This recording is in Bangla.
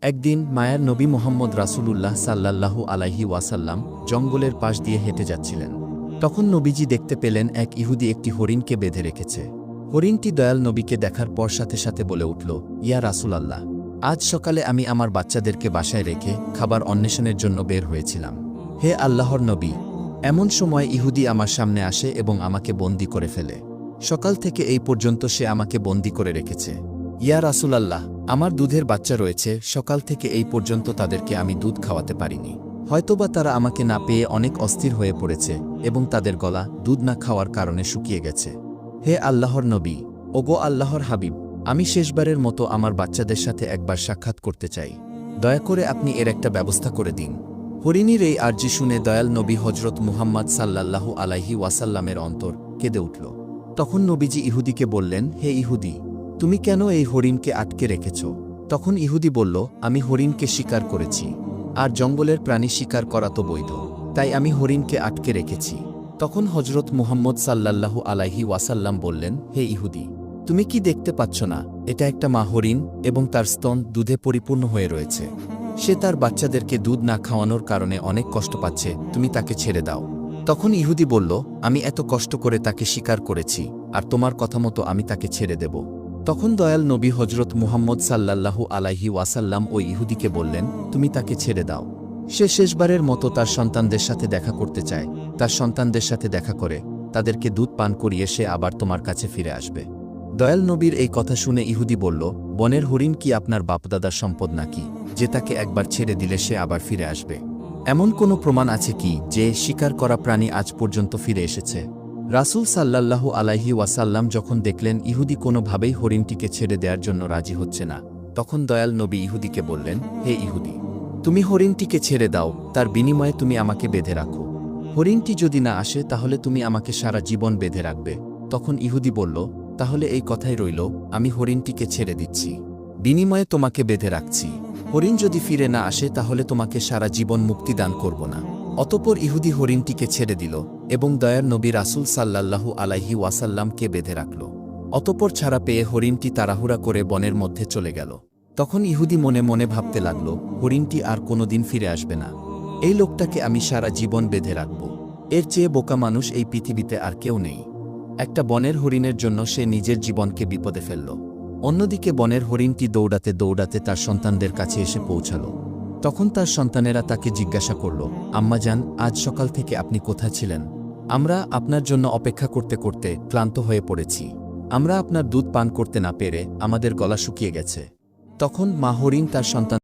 একদিন মায়ার নবী মুহাম্মদ রাসূলুল্লাহ সাল্লাল্লাহু আলাইহি ওয়াসাল্লাম জঙ্গলের পাশ দিয়ে হেঁটে যাচ্ছিলেন। তখন নবীজি দেখতে পেলেন এক ইহুদি একটি হরিণকে বেঁধে রেখেছে। হরিণটি দয়াল নবীকে দেখার পর সাথে সাথে বলে উঠল, ইয়া রাসূলাল্লাহ, আজ সকালে আমি আমার বাচ্চাদেরকে বাসায় রেখে খাবার অন্বেষণের জন্য বের হয়েছিলাম। হে আল্লাহর নবী, এমন সময় ইহুদি আমার সামনে আসে এবং আমাকে বন্দী করে ফেলে। সকাল থেকে এই পর্যন্ত সে আমাকে বন্দী করে রেখেছে। ইয়া রাসূলাল্লাহ, আমার দুধের বাচ্চা রয়েছে, সকাল থেকে এই পর্যন্ত তাদেরকে আমি দুধ খাওয়াতে পারিনি। হয়তোবা তারা আমাকে না পেয়ে অনেক অস্থির হয়ে পড়েছে এবং তাদের গলা দুধ না খাওয়ার কারণে শুকিয়ে গেছে। হে আল্লাহর নবী, ওগো আল্লাহর হাবিব, আমি শেষবারের মতো আমার বাচ্চাদের সাথে একবার সাক্ষাৎ করতে চাই। দয়া করে আপনি এর একটা ব্যবস্থা করে দিন। হরিণীর এই আর্জি শুনে দয়াল নবী হজরত মুহাম্মদ সাল্লাল্লাহু আলাইহি ওয়াসাল্লামের অন্তর কেঁদে উঠল। তখন নবীজি ইহুদিকে বললেন, হে ইহুদি, তুমি কেন এই হরিণকে আটকে রেখেছ? তখন ইহুদি বলল, আমি হরিণকে শিকার করেছি, আর জঙ্গলের প্রাণী শিকার করা তো বৈধ, তাই আমি হরিণকে আটকে রেখেছি। তখন হজরত মুহাম্মদ সাল্লাল্লাহু আলাইহি ওয়াসাল্লাম বললেন, হে ইহুদি, তুমি কি দেখতে পাচ্ছ না, এটা একটা মা হরিণ এবং তার স্তন দুধে পরিপূর্ণ হয়ে রয়েছে। সে তার বাচ্চাদেরকে দুধ না খাওয়ানোর কারণে অনেক কষ্ট পাচ্ছে, তুমি তাকে ছেড়ে দাও। তখন ইহুদি বলল, আমি এত কষ্ট করে তাকে শিকার করেছি, আর তোমার কথা মতো আমি তাকে ছেড়ে দেব? তখন দয়াল নবী হজরত মুহাম্মদ সাল্লাল্লাহু আলাইহি ওয়াসাল্লাম ওই ইহুদিকে বললেন, তুমি তাকে ছেড়ে দাও। সে শেষবারের মতো তার সন্তানদের সাথে দেখা করতে চায়। তার সন্তানদের সাথে দেখা করে তাদেরকে দুধ পান করিয়ে সে আবার তোমার কাছে ফিরে আসবে। দয়াল নবীর এই কথা শুনে ইহুদি বলল, বনের হরিণ কি আপনার বাপদাদার সম্পদ নাকি, যে তাকে একবার ছেড়ে দিলে সে আবার ফিরে আসবে? এমন কোনো প্রমাণ আছে কি যে শিকার করা প্রাণী আজ পর্যন্ত ফিরে এসেছে? রাসূল সাল্লাল্লাহু আলাইহি ওয়াসাল্লাম যখন দেখলেন ইহুদি কোনোভাবেই হরিণটিকে ছেড়ে দেওয়ার জন্য রাজি হচ্ছে না, তখন দয়াল নবী ইহুদিকে বললেন, হে ইহুদি, তুমি হরিণটিকে ছেড়ে দাও, তার বিনিময়ে তুমি আমাকে বেঁধে রাখো। হরিণটি যদি না আসে তাহলে তুমি আমাকে সারা জীবন বেঁধে রাখবে। তখন ইহুদি বলল, তাহলে এই কথাই রইল, আমি হরিণটিকে ছেড়ে দিচ্ছি, বিনিময়ে তোমাকে বেঁধে রাখছি। হরিণ যদি ফিরে না আসে তাহলে তোমাকে সারা জীবন মুক্তি দান করব না। অতঃপর ইহুদি হরিণটিকে ছেড়ে দিল এবং দয়ার নবী রাসূল সাল্লাল্লাহু আলাইহি ওয়াসাল্লামকে বেঁধে রাখল। অতঃপর ছাড়া পেয়ে হরিণটি তাড়াহুড়া করে বনের মধ্যে চলে গেল। তখন ইহুদি মনে মনে ভাবতে লাগল, হরিণটি আর কোনোদিন ফিরে আসবে না। এই লোকটাকে আমি সারা জীবন বেঁধে রাখব। এর চেয়ে বোকা মানুষ এই পৃথিবীতে আর কেউ নেই। একটা বনের হরিণের জন্য সে নিজের জীবনকে বিপদে ফেলল। অন্যদিকে বনের হরিণটি দৌড়াতে দৌড়াতে তার সন্তানদের কাছে এসে পৌঁছাল। তখন তার সন্তানেরা তাকে জিজ্ঞাসা করল, আম্মাজান, আজ সকাল থেকে আপনি কোথায় ছিলেন? আমরা আপনার জন্য অপেক্ষা করতে করতে ক্লান্ত হয়ে পড়েছি। আমরা আপনার দুধ পান করতে না পেরে আমাদের গলা শুকিয়ে গেছে। তখন মা হরিণ তার সন্তান